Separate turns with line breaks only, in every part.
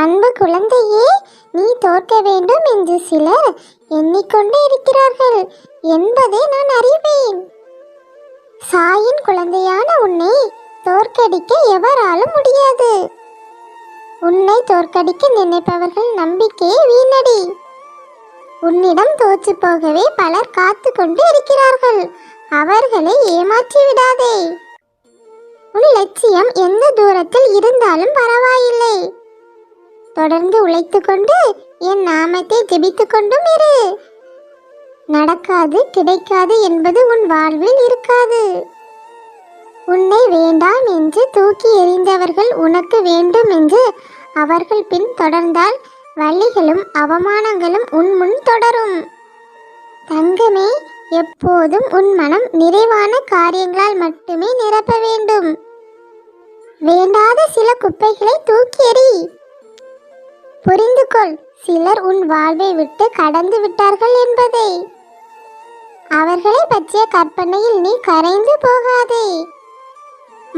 அன்பு குழந்தையே, நீ தோற்க வேண்டும் என்று சிலர் எண்ணிக்கொண்டு இருக்கிறார்கள் என்பதை நான் அறிவேன். சாயின் குழந்தையான உன்னை தோற்கடிக்க எவராலும் முடியாது. உன்னை தோற்கடிக்க நினைப்பவர்கள் நம்பிக்கையை வீணடி. உன்னிடம் தோற்று போகவே பலர் காத்து கொண்டு இருக்கிறார்கள். அவர்களை ஏமாற்றி விடாதே. உன் லட்சியம் எந்த தூரத்தில் இருந்தாலும் பரவாயில்லை. தொடர்ந்து உழைத்து கொண்டு என் நாமத்தை ஜெபித்து கொண்டும் இரு. நடக்காது கிடைக்காது என்பது உன் வாழ்வில் இருக்காது. உன்னை வேண்டாம் என்று தூக்கி எறிந்தவர்கள் உனக்கு வேண்டும் என்று அவர்கள் பின் தொடர்ந்தால் வலிகளும் அவமானங்களும் உன் முன் தொடரும். தங்கமே, எப்போதும் உன் மனம் நிறைவான காரியங்களால் மட்டுமே நிரப்ப வேண்டும். வேண்டாத சில குப்பைகளை தூக்கி எறி. புரிந்து கொள், சிலர் உன் வாழ்வை விட்டு கடந்து விட்டார்கள் என்பதை. அவர்களை பற்றிய கற்பனையில் நீ கரைந்து போகாதே.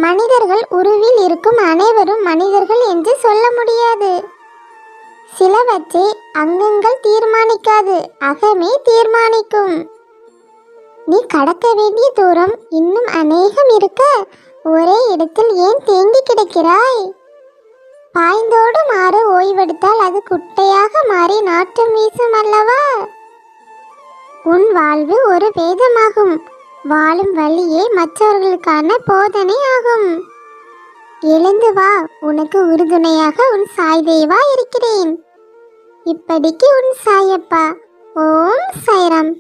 மனிதர்கள் உருவில் இருக்கும் அனைவரும் மனிதர்கள் என்று சொல்ல முடியாது. சிலவற்றை அங்கங்கள் தீர்மானிக்காது, அகமே தீர்மானிக்கும். நீ கடக்க வேண்டிய தூரம் இன்னும் அநேகம் இருக்க ஒரே இடத்தில் ஏன் தேங்கி கிடக்கிறாய்? பாய்ந்தோடும் ஆறு ஓய்வெடுத்தால் அது குட்டையாக மாறி நாற்றம் வீசும் அல்லவா? உன் வாழ்வு ஒரு வேதமாகும். வாழும் வழியே மற்றவர்களுக்கான போதனை ஆகும். எழுந்து வா, உனக்கு உறுதுணையாக உன் சாய் தேவா இருக்கிறேன். இப்படிக்கு உன் சாயப்பா. ஓம் சாய்ராம்.